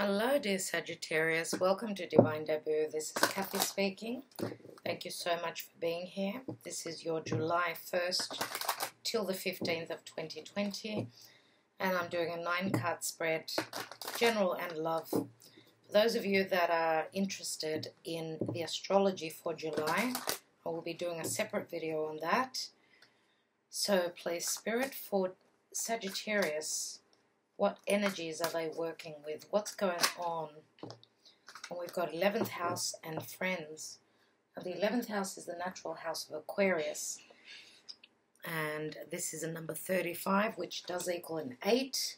Hello dear Sagittarius, welcome to Divine Debut. This is Kathy speaking. Thank you so much for being here. This is your July 1st till the 15th of 2020 and I'm doing a 9-card spread, general and love. For those of you that are interested in the astrology for July, I will be doing a separate video on that. So please, Spirit, for Sagittarius, what energies are they working with? What's going on? And we've got 11th house and friends. Now, the 11th house is the natural house of Aquarius. And this is a number 35, which does equal an 8.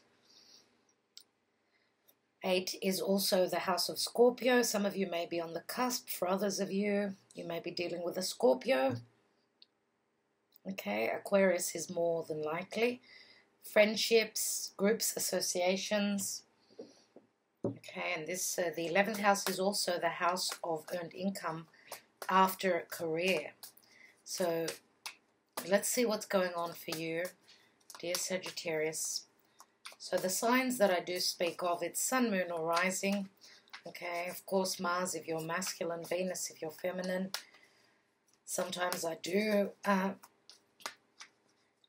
8 is also the house of Scorpio. Some of you may be on the cusp. For others of you, you may be dealing with a Scorpio. Okay, Aquarius is more than likely. Friendships, groups, associations. Okay, and this the 11th house is also the house of earned income after a career. So let's see what's going on for you, dear Sagittarius. So the signs that I do speak of, it's Sun, Moon, or Rising. Okay, of course Mars if you're masculine, Venus if you're feminine. Sometimes I do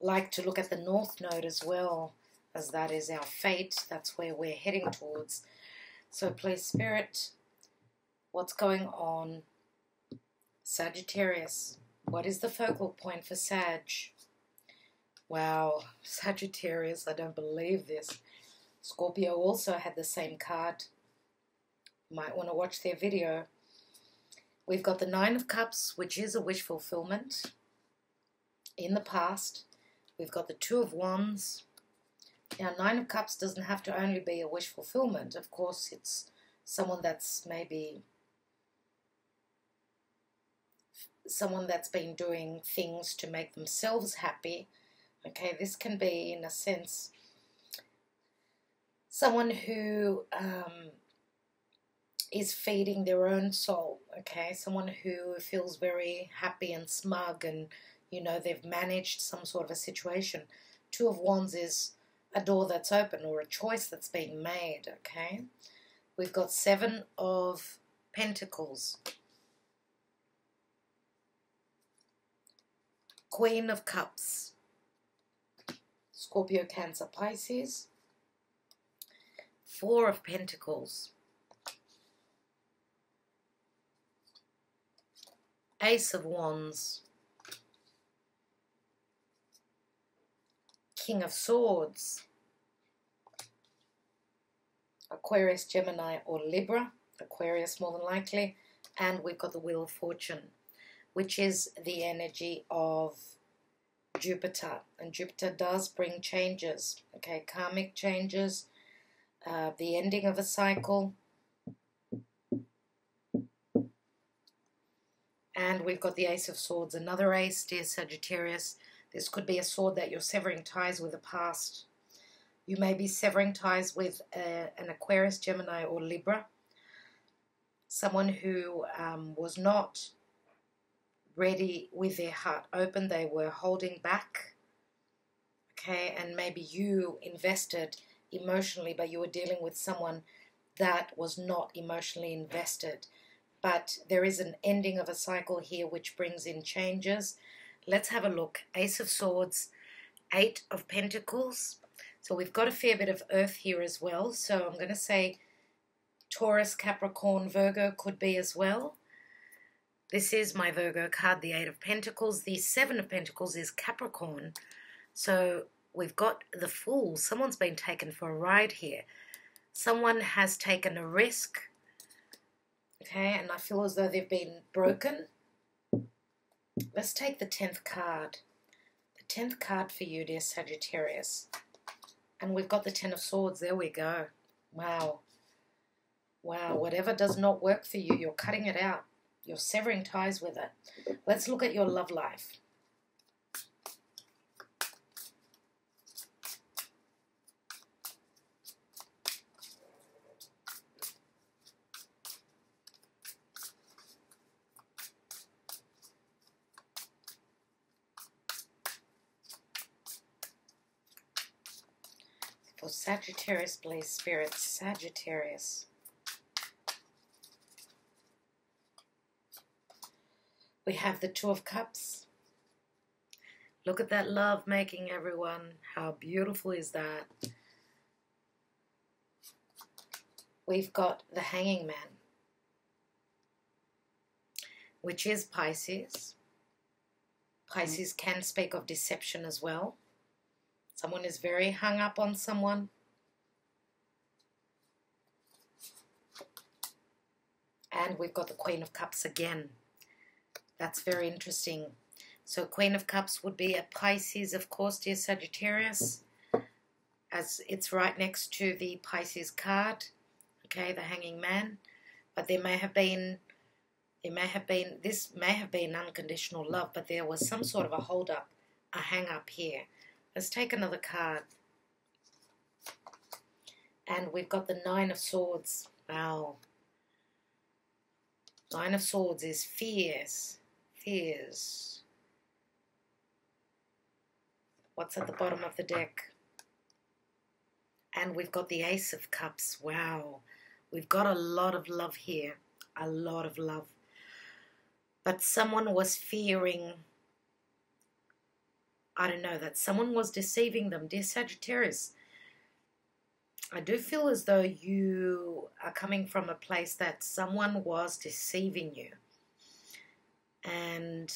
like to look at the North Node as well, as that is our fate. That's where we're heading towards. So please, Spirit, what's going on, Sagittarius? What is the focal point for Sag? Wow, Sagittarius, I don't believe this. Scorpio also had the same card. You might want to watch their video. We've got the 9 of Cups, which is a wish fulfillment in the past. We've got the 2 of Wands. Now, 9 of Cups doesn't have to only be a wish fulfillment. Of course, it's someone that's maybe someone that's been doing things to make themselves happy. Okay, this can be, in a sense, someone who is feeding their own soul. Okay, someone who feels very happy and smug and you know, they've managed some sort of a situation. 2 of Wands is a door that's open or a choice that's being made, okay? We've got 7 of Pentacles. Queen of Cups. Scorpio, Cancer, Pisces. 4 of Pentacles. Ace of Wands. King of Swords, Aquarius, Gemini, or Libra, Aquarius more than likely, and we've got the Wheel of Fortune, which is the energy of Jupiter, and Jupiter does bring changes, okay, karmic changes, the ending of a cycle, and we've got the Ace of Swords, another ace, dear Sagittarius. This could be a sword that you're severing ties with the past. You may be severing ties with an Aquarius, Gemini, or Libra. Someone who was not ready with their heart open. They were holding back. Okay, and maybe you invested emotionally, but you were dealing with someone that was not emotionally invested. But there is an ending of a cycle here which brings in changes. Let's have a look. Ace of Swords, 8 of Pentacles. So we've got a fair bit of earth here as well. So I'm going to say Taurus, Capricorn, Virgo could be as well. This is my Virgo card, the 8 of Pentacles. The 7 of Pentacles is Capricorn. So we've got the Fool. Someone's been taken for a ride here. Someone has taken a risk. Okay, and I feel as though they've been broken. Let's take the 10th card. The 10th card for you, dear Sagittarius. And we've got the 10 of Swords. There we go. Wow. Wow, whatever does not work for you, you're cutting it out. You're severing ties with it. Let's look at your love life. For Sagittarius, please, Spirit. Sagittarius. We have the Two of Cups. Look at that love making, everyone. How beautiful is that? We've got the Hanging Man, which is Pisces. Pisces can speak of deception as well. Someone is very hung up on someone. And we've got the Queen of Cups again. That's very interesting. So Queen of Cups would be a Pisces, of course, dear Sagittarius, as it's right next to the Pisces card, okay, the Hanging Man. But this may have been unconditional love, but there was some sort of a hold-up, a hang-up here. Let's take another card. And we've got the Nine of Swords. Wow. Nine of Swords is fears. Fears. What's at the bottom of the deck? And we've got the Ace of Cups. Wow. We've got a lot of love here. A lot of love. But someone was fearing, I don't know, that someone was deceiving them. Dear Sagittarius, I do feel as though you are coming from a place that someone was deceiving you. And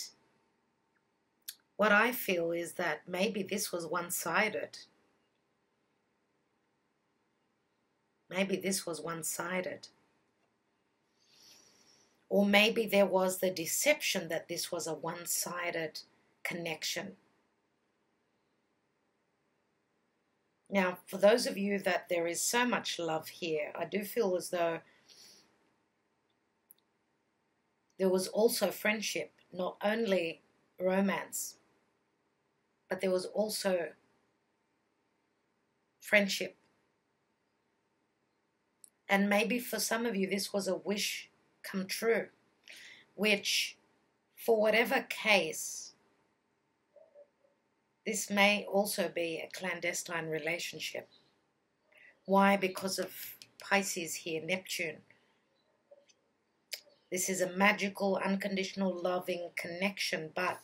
what I feel is that maybe this was one-sided. Maybe this was one-sided. Or maybe there was the deception that this was a one-sided connection. Now, for those of you that there is so much love here, I do feel as though there was also friendship, not only romance, but there was also friendship. And maybe for some of you this was a wish come true, which for whatever case, this may also be a clandestine relationship. Why? Because of Pisces here, Neptune. This is a magical, unconditional, loving connection, but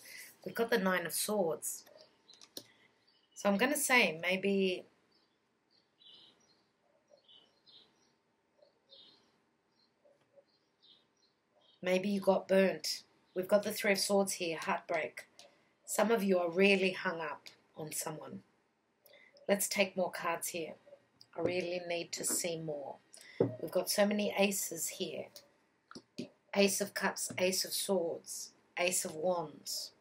we've got the Nine of Swords. So I'm going to say maybe you got burnt. We've got the Three of Swords here, heartbreak. Some of you are really hung up on someone. Let's take more cards here. I really need to see more. We've got so many aces here. Ace of Cups, Ace of Swords, Ace of Wands,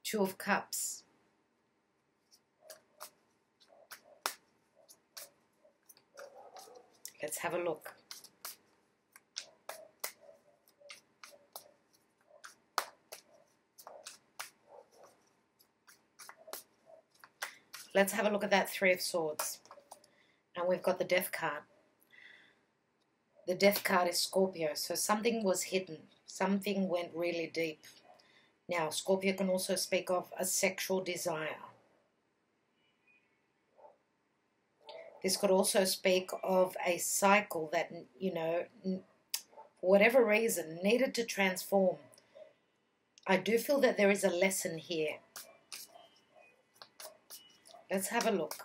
Two of Cups. Let's have a look. Let's have a look at that Three of Swords. And we've got the Death card. The Death card is Scorpio, so something was hidden. Something went really deep. Now, Scorpio can also speak of a sexual desire. This could also speak of a cycle that, you know, for whatever reason, needed to transform. I do feel that there is a lesson here. Let's have a look.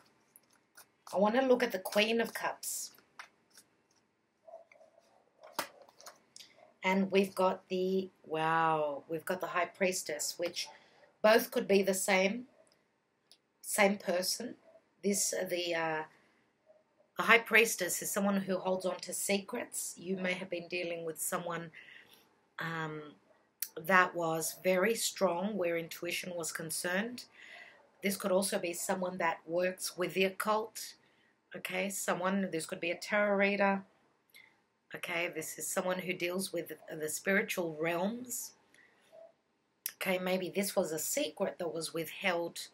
I want to look at the Queen of Cups. And we've got the, wow, we've got the High Priestess, which both could be the same person. The High Priestess is someone who holds on to secrets. You may have been dealing with someone that was very strong where intuition was concerned. This could also be someone that works with the occult. Okay, this could be a tarot reader. Okay, this is someone who deals with the spiritual realms. Okay, maybe this was a secret that was withheld.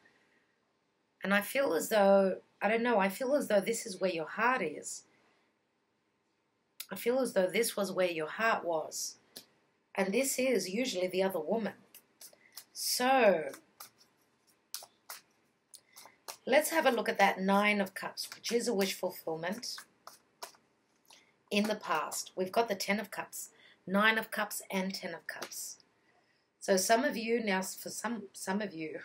And I feel as though, I don't know, I feel as though this is where your heart is. I feel as though this was where your heart was. And this is usually the other woman. So, Let's have a look at that Nine of Cups, which is a wish fulfillment in the past. We've got the Ten of Cups, Nine of Cups, and Ten of Cups. So some of you, now for some of you,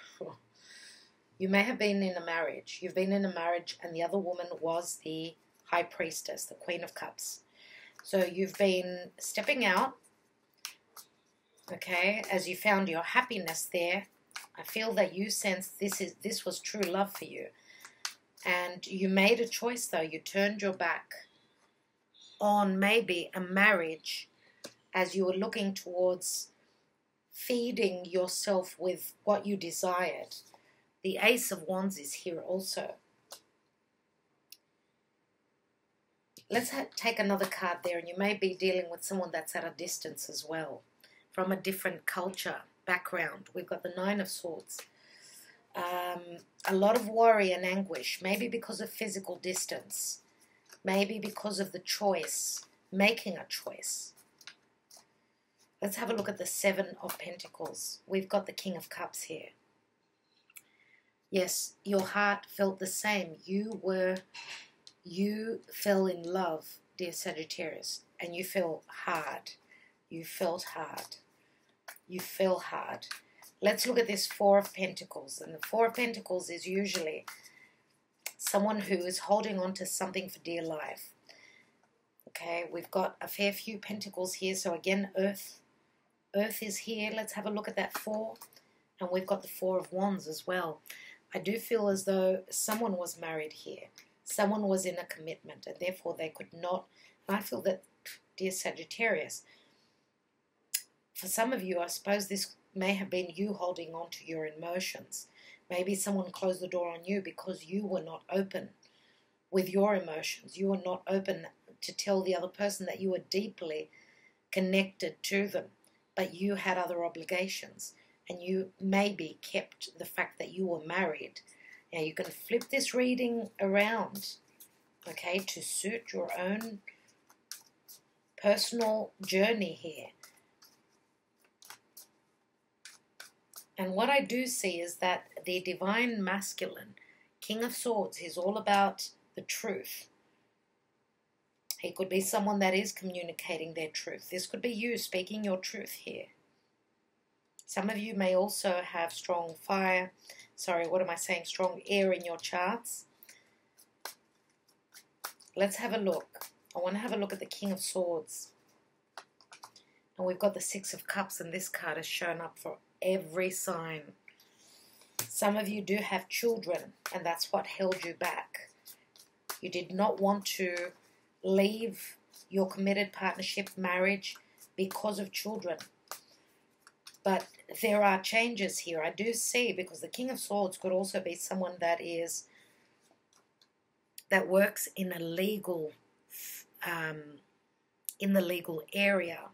you may have been in a marriage. You've been in a marriage and the other woman was the High Priestess, the Queen of Cups. So you've been stepping out, okay, as you found your happiness there. I feel that you sense this was true love for you. And you made a choice though. You turned your back on maybe a marriage as you were looking towards feeding yourself with what you desired. The Ace of Wands is here also. Let's take another card there, and you may be dealing with someone that's at a distance as well, from a different culture, background. We've got the Nine of Swords. A lot of worry and anguish, maybe because of physical distance, maybe because of the choice, making a choice. Let's have a look at the Seven of Pentacles. We've got the King of Cups here. Yes, your heart felt the same. You fell in love, dear Sagittarius, and you fell hard. You felt hard. You fell hard. Let's look at this Four of Pentacles. And the Four of Pentacles is usually someone who is holding on to something for dear life. Okay, we've got a fair few pentacles here. So again, Earth. Earth is here. Let's have a look at that Four. And we've got the Four of Wands as well. I do feel as though someone was married here. Someone was in a commitment, and therefore they could not. And I feel that, dear Sagittarius, for some of you, I suppose this may have been you holding on to your emotions. Maybe someone closed the door on you because you were not open with your emotions. You were not open to tell the other person that you were deeply connected to them, but you had other obligations, and you maybe kept the fact that you were married. Now you can flip this reading around, okay, to suit your own personal journey here. And what I do see is that the Divine Masculine, King of Swords, is all about the truth. He could be someone that is communicating their truth. This could be you speaking your truth here. Some of you may also have strong strong air in your charts. Let's have a look. I want to have a look at the King of Swords. And we've got the Six of Cups, and this card has shown up for every sign. Some of you do have children, and that's what held you back. You did not want to leave your committed partnership, marriage, because of children. But there are changes here. I do see, because the King of Swords could also be someone that works in a legal, in the legal area.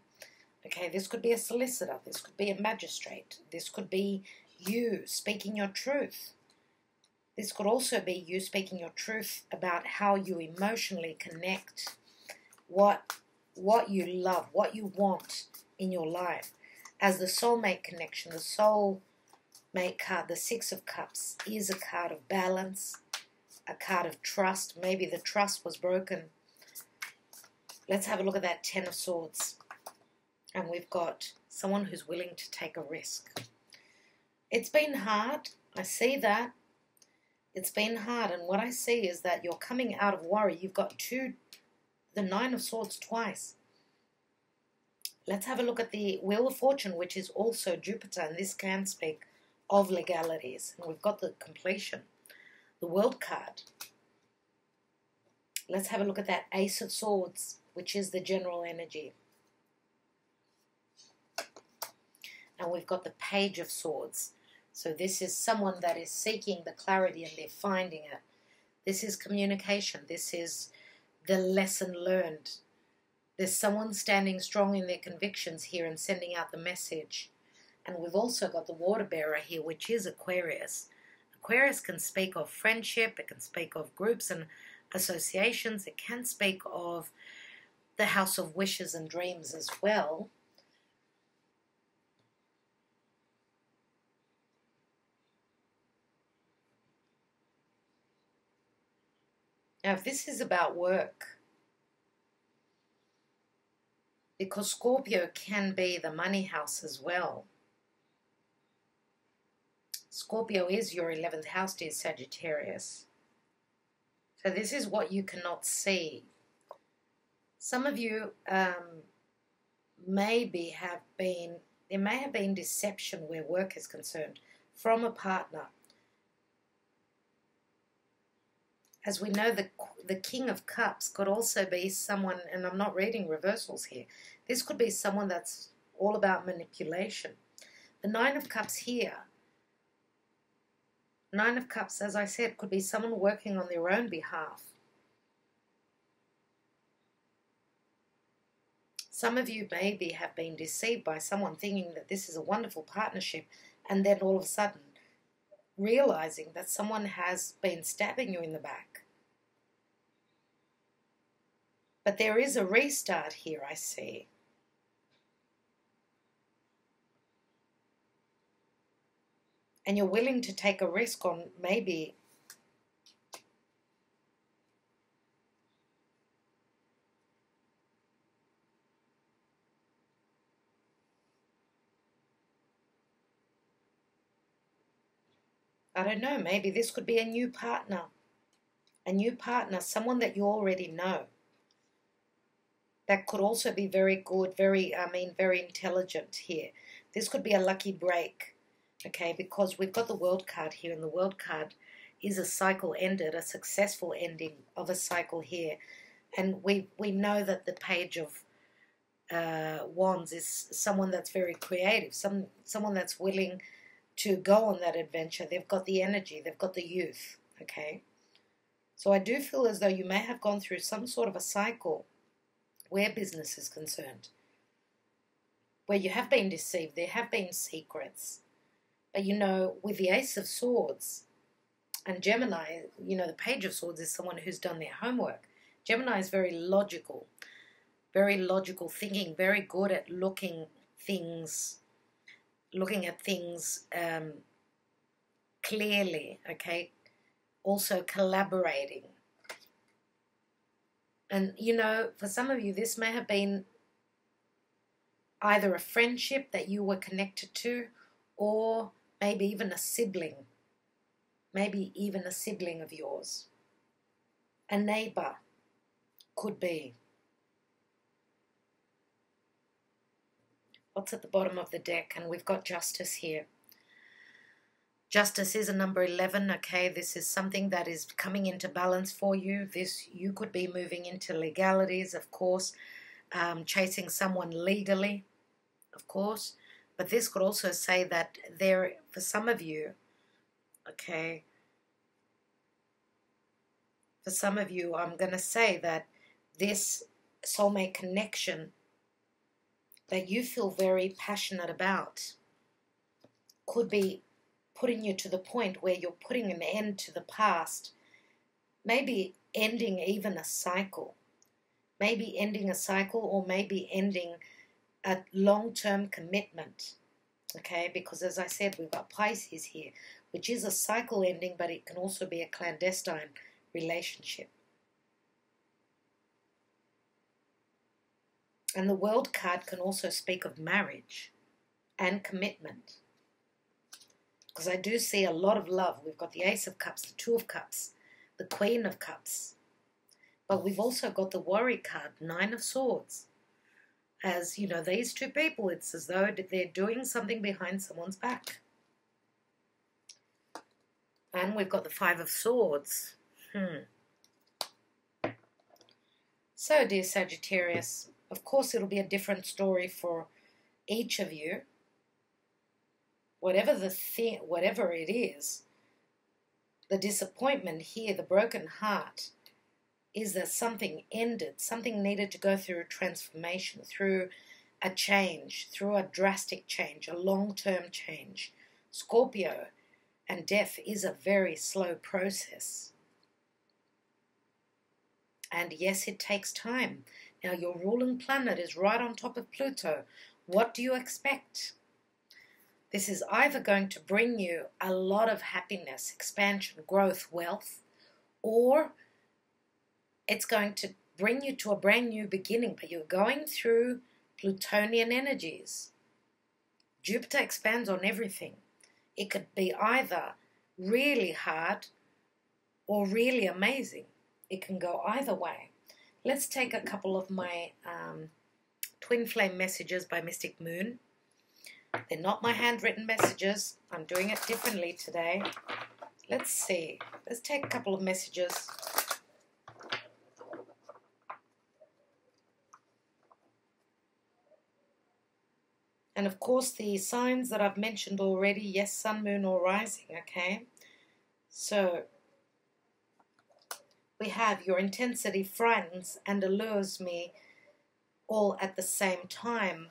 Okay, this could be a solicitor. This could be a magistrate. This could be you speaking your truth. This could also be you speaking your truth about how you emotionally connect, what you love, what you want in your life. As the soulmate connection, the soulmate card, the Six of Cups, is a card of balance, a card of trust. Maybe the trust was broken. Let's have a look at that Ten of Swords. And we've got someone who's willing to take a risk. It's been hard. I see that. It's been hard. And what I see is that you're coming out of worry. You've got the Nine of Swords twice. Let's have a look at the Wheel of Fortune, which is also Jupiter, and this can speak of legalities. And we've got the completion, the World card. Let's have a look at that Ace of Swords, which is the general energy. And we've got the Page of Swords. So this is someone that is seeking the clarity and they're finding it. This is communication. This is the lesson learned. There's someone standing strong in their convictions here and sending out the message. And we've also got the Water Bearer here, which is Aquarius. Aquarius can speak of friendship. It can speak of groups and associations. It can speak of the House of Wishes and Dreams as well. Now, if this is about work, because Scorpio can be the money house as well. Scorpio is your 11th house, dear Sagittarius. So this is what you cannot see. Some of you maybe have been, there may have been deception where work is concerned from a partner. As we know, the King of Cups could also be someone, and I'm not reading reversals here, this could be someone that's all about manipulation. The Nine of Cups here, Nine of Cups, as I said, could be someone working on their own behalf. Some of you maybe have been deceived by someone thinking that this is a wonderful partnership, and then all of a sudden realizing that someone has been stabbing you in the back. But there is a restart here, I see. And you're willing to take a risk on maybe I don't know, maybe this could be a new partner, someone that you already know. That could also be very good, very intelligent here. This could be a lucky break, okay, because we've got the World card here, and the World card is a cycle ended, a successful ending of a cycle here. And we know that the Page of Wands is someone that's very creative, someone that's willing to go on that adventure. They've got the energy, they've got the youth, okay? So I do feel as though you may have gone through some sort of a cycle where business is concerned, where you have been deceived, there have been secrets. But you know, with the Ace of Swords and Gemini, you know, the Page of Swords is someone who's done their homework. Gemini is very logical thinking, very good at looking at things clearly, okay? Also collaborating. And, you know, for some of you, this may have been either a friendship that you were connected to, or maybe even a sibling. Maybe even a sibling of yours. A neighbor could be. What's at the bottom of the deck? And we've got Justice here. Justice is a number 11, okay? This is something that is coming into balance for you. You could be moving into legalities, of course, chasing someone legally, of course. But this could also say that for some of you, okay, for some of you, I'm going to say that this soulmate connection that you feel very passionate about could be putting you to the point where you're putting an end to the past, maybe ending even a cycle, or maybe ending a long-term commitment, okay? Because as I said, we've got Pisces here, which is a cycle ending, but it can also be a clandestine relationship. And the World card can also speak of marriage and commitment. Because I do see a lot of love. We've got the Ace of Cups, the Two of Cups, the Queen of Cups. But we've also got the Worry card, Nine of Swords. As, you know, these two people, it's as though they're doing something behind someone's back. And we've got the Five of Swords. So, dear Sagittarius, of course it'll be a different story for each of you. Whatever it is, the disappointment here, the broken heart, is that something ended, something needed to go through a transformation, through a change, through a drastic change, a long-term change. Scorpio and death is a very slow process. And yes, it takes time. Now, your ruling planet is right on top of Pluto. What do you expect? This is either going to bring you a lot of happiness, expansion, growth, wealth, or It's going to bring you to a brand new beginning, but you're going through Plutonian energies. Jupiter expands on everything. It could be either really hard or really amazing. It can go either way. Let's take a couple of my Twin Flame messages by Mystic Moon. They're not my handwritten messages. I'm doing it differently today. Let's see. Let's take a couple of messages. And of course the signs that I've mentioned already, yes, Sun, Moon or Rising, okay? So we have your intensity frightens and allures me all at the same time.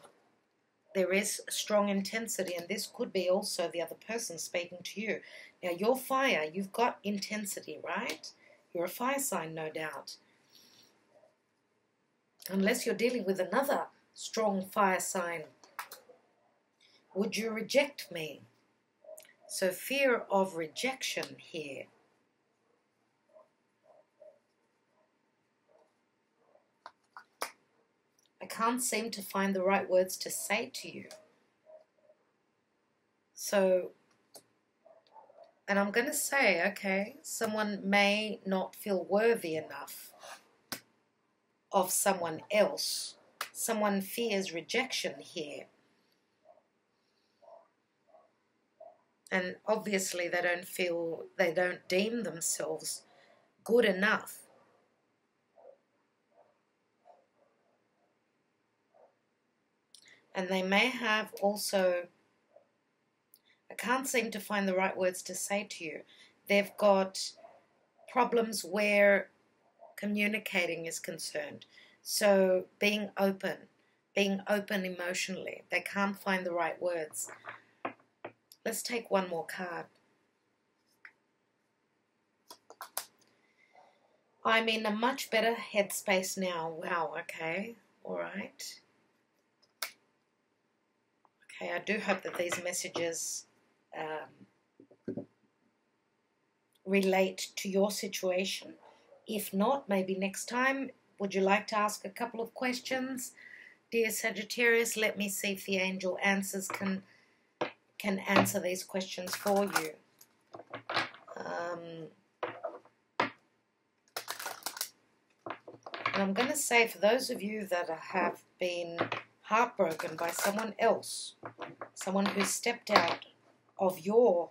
There is strong intensity, and this could be also the other person speaking to you. Now, you're fire. You've got intensity, right? You're a fire sign, no doubt. Unless you're dealing with another strong fire sign. Would you reject me? So fear of rejection here. I can't seem to find the right words to say to you. So, and I'm going to say, okay, someone may not feel worthy enough of someone else. Someone fears rejection here. And obviously they don't deem themselves good enough. And they may have also, I can't seem to find the right words to say to you. They've got problems where communicating is concerned. So being open emotionally. They can't find the right words. Let's take one more card. I'm in a much better headspace now. Wow, okay. All right. Okay, I do hope that these messages relate to your situation. If not, maybe next time, would you like to ask a couple of questions? Dear Sagittarius, let me see if the angel answers can answer these questions for you. And I'm going to say, for those of you that have been heartbroken by someone else, someone who stepped out of your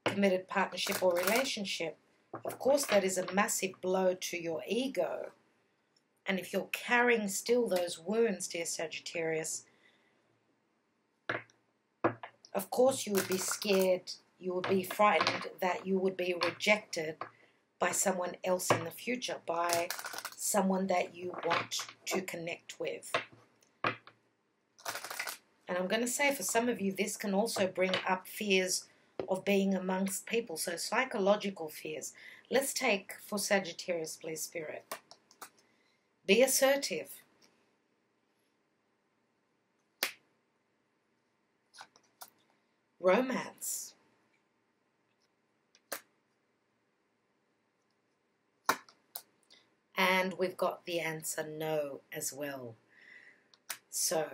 committed partnership or relationship, of course that is a massive blow to your ego. And if you're carrying still those wounds, dear Sagittarius, of course you would be scared, you would be frightened that you would be rejected by someone else in the future, by someone that you want to connect with. And I'm going to say, for some of you, this can also bring up fears of being amongst people, so psychological fears. Let's take, for Sagittarius, please, Spirit. Be assertive. Romance. And we've got the answer no as well. So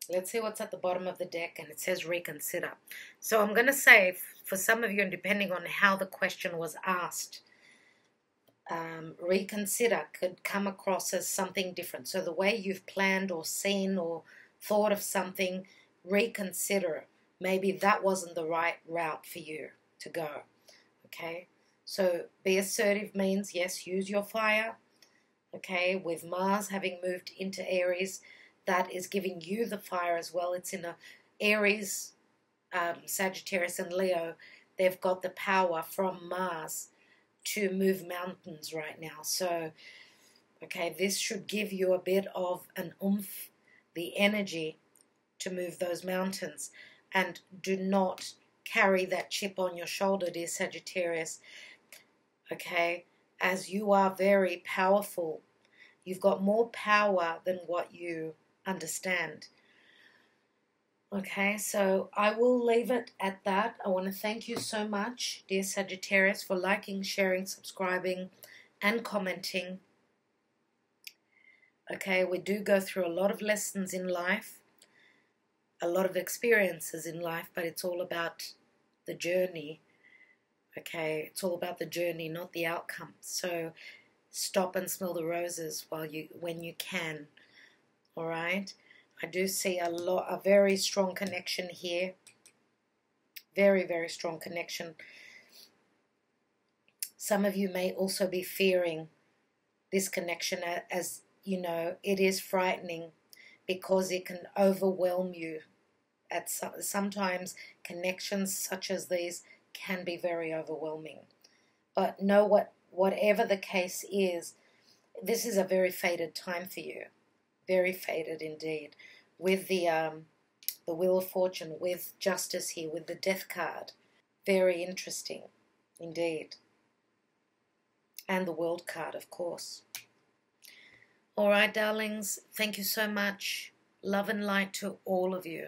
let's see what's at the bottom of the deck, and it says reconsider. So I'm going to say, for some of you, and depending on how the question was asked, reconsider could come across as something different. So the way you've planned or seen or thought of something, reconsider. Maybe that wasn't the right route for you to go. Okay? So be assertive means, yes, use your fire. Okay? With Mars having moved into Aries, that is giving you the fire as well. It's in a Aries, Sagittarius and Leo. They've got the power from Mars to move mountains right now. So, okay, this should give you a bit of an oomph, the energy to move those mountains. And do not carry that chip on your shoulder, dear Sagittarius. Okay, as you are very powerful. You've got more power than what you understand. Okay, so I will leave it at that. I want to thank you so much, dear Sagittarius, for liking, sharing, subscribing, and commenting. Okay, we do go through a lot of lessons in life, a lot of experiences in life, but it's all about the journey. Okay, it's all about the journey, not the outcome. So stop and smell the roses when you can. All right, I do see a very strong connection here. Very, very strong connection. Some of you may also be fearing this connection, as you know, it is frightening because it can overwhelm you. Sometimes connections such as these can be very overwhelming. But know whatever the case is, this is a very fated time for you. Very fated indeed. With the Wheel of Fortune, with Justice here, with the Death card. Very interesting indeed. And the World card, of course. All right, darlings, thank you so much. Love and light to all of you.